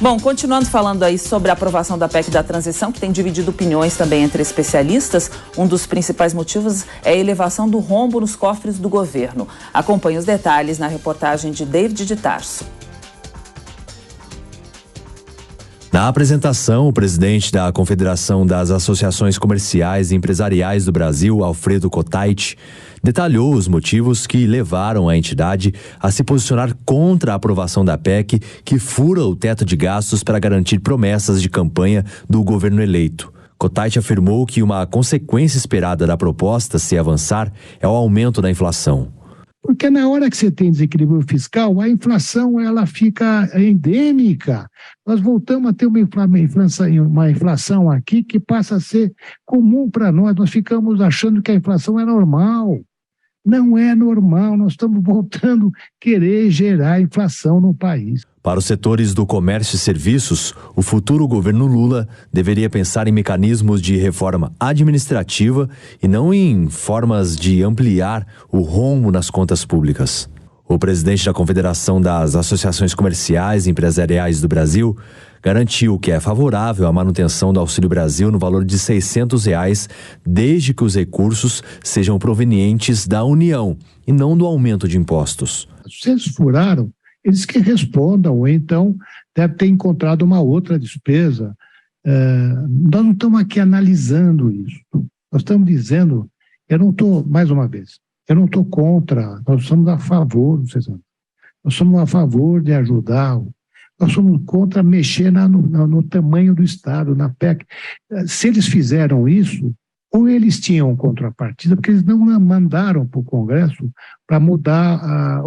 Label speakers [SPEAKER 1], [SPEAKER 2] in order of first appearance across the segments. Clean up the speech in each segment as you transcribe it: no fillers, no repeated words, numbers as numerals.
[SPEAKER 1] Bom, continuando falando aí sobre a aprovação da PEC da transição, que tem dividido opiniões também entre especialistas, um dos principais motivos é a elevação do rombo nos cofres do governo. Acompanhe os detalhes na reportagem de David de Tarso.
[SPEAKER 2] Na apresentação, o presidente da Confederação das Associações Comerciais e Empresariais do Brasil, Alfredo Kotait, detalhou os motivos que levaram a entidade a se posicionar contra a aprovação da PEC, que fura o teto de gastos para garantir promessas de campanha do governo eleito. Kotait afirmou que uma consequência esperada da proposta, se avançar, é o aumento da inflação.
[SPEAKER 3] Porque na hora que você tem desequilíbrio fiscal, a inflação ela fica endêmica. Nós voltamos a ter uma inflação aqui que passa a ser comum para nós. Nós ficamos achando que a inflação é normal. Não é normal, nós estamos voltando a querer gerar inflação no país.
[SPEAKER 2] Para os setores do comércio e serviços, o futuro governo Lula deveria pensar em mecanismos de reforma administrativa e não em formas de ampliar o rombo nas contas públicas. O presidente da Confederação das Associações Comerciais e Empresariais do Brasil garantiu que é favorável à manutenção do Auxílio Brasil no valor de R$ 600, desde que os recursos sejam provenientes da União e não do aumento de impostos.
[SPEAKER 3] Se eles furaram, eles que respondam, ou então deve ter encontrado uma outra despesa. Nós não estamos aqui analisando isso. Nós estamos dizendo, mais uma vez, eu não estou contra, nós somos a favor, nós somos a favor de ajudar, nós somos contra mexer no tamanho do Estado, na PEC. Se eles fizeram isso, ou eles tinham contrapartida, porque eles não mandaram para o Congresso para mudar,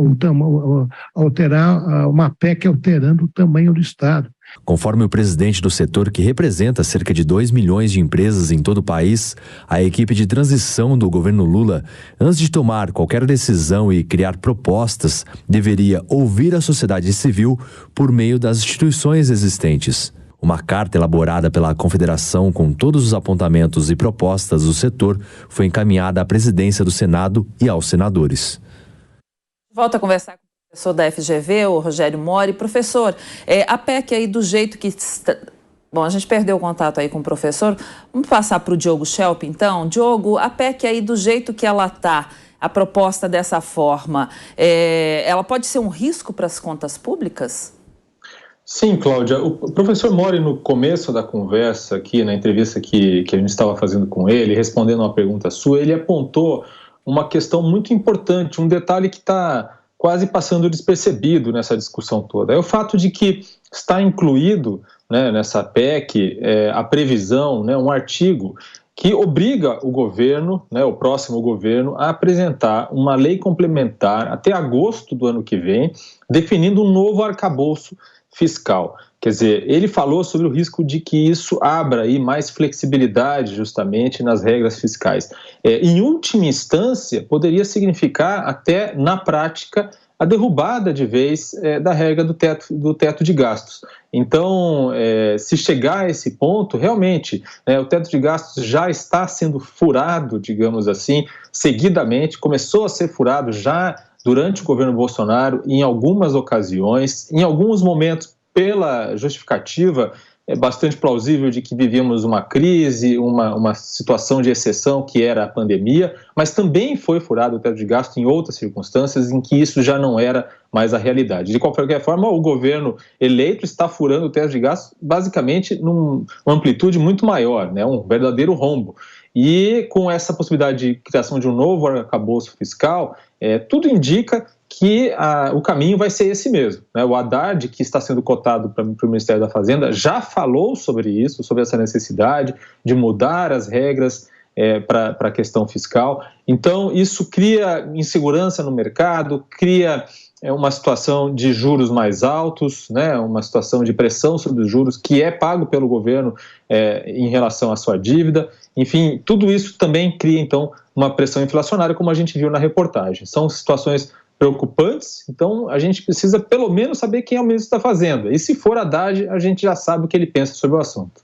[SPEAKER 3] alterar uma PEC alterando o tamanho do Estado.
[SPEAKER 2] Conforme o presidente do setor, que representa cerca de 2 milhões de empresas em todo o país, a equipe de transição do governo Lula, antes de tomar qualquer decisão e criar propostas, deveria ouvir a sociedade civil por meio das instituições existentes. Uma carta elaborada pela Confederação com todos os apontamentos e propostas do setor foi encaminhada à presidência do Senado e aos senadores.
[SPEAKER 1] Volto a conversar com o professor da FGV, o Rogério Mori. Professor, a PEC aí do jeito que está... Bom, a gente perdeu o contato aí com o professor. Vamos passar para o Diogo Schelp, então. Diogo, a PEC aí do jeito que ela está, a proposta dessa forma, ela pode ser um risco para as contas públicas?
[SPEAKER 4] Sim, Cláudia. O professor Mori, no começo da conversa aqui, na entrevista que a gente estava fazendo com ele, respondendo uma pergunta sua, ele apontou uma questão muito importante, um detalhe que está quase passando despercebido nessa discussão toda. É o fato de que está incluído, né, nessa PEC a previsão, né, um artigo que obriga o governo, né, o próximo governo, a apresentar uma lei complementar até agosto do ano que vem, definindo um novo arcabouço fiscal. Quer dizer, ele falou sobre o risco de que isso abra aí mais flexibilidade justamente nas regras fiscais. Em última instância, poderia significar até na prática a derrubada de vez da regra do teto de gastos. Então, se chegar a esse ponto, realmente, o teto de gastos já está sendo furado, digamos assim, seguidamente, começou a ser furado já durante o governo Bolsonaro, em algumas ocasiões, em alguns momentos, pela justificativa, é bastante plausível de que vivíamos uma crise, uma situação de exceção que era a pandemia, mas também foi furado o teto de gasto em outras circunstâncias em que isso já não era mais a realidade. De qualquer forma, o governo eleito está furando o teto de gasto basicamente numa amplitude muito maior, né? Um verdadeiro rombo. E com essa possibilidade de criação de um novo arcabouço fiscal, tudo indica que o caminho vai ser esse mesmo, né? O Haddad, que está sendo cotado para o Ministério da Fazenda, já falou sobre isso, sobre essa necessidade de mudar as regras para a questão fiscal. Então, isso cria insegurança no mercado, cria uma situação de juros mais altos, né? Uma situação de pressão sobre os juros que é pago pelo governo em relação à sua dívida. Enfim, tudo isso também cria, então, uma pressão inflacionária, como a gente viu na reportagem. São situações preocupantes, então a gente precisa pelo menos saber quem é o ministro da Fazenda. E se for Haddad, a gente já sabe o que ele pensa sobre o assunto.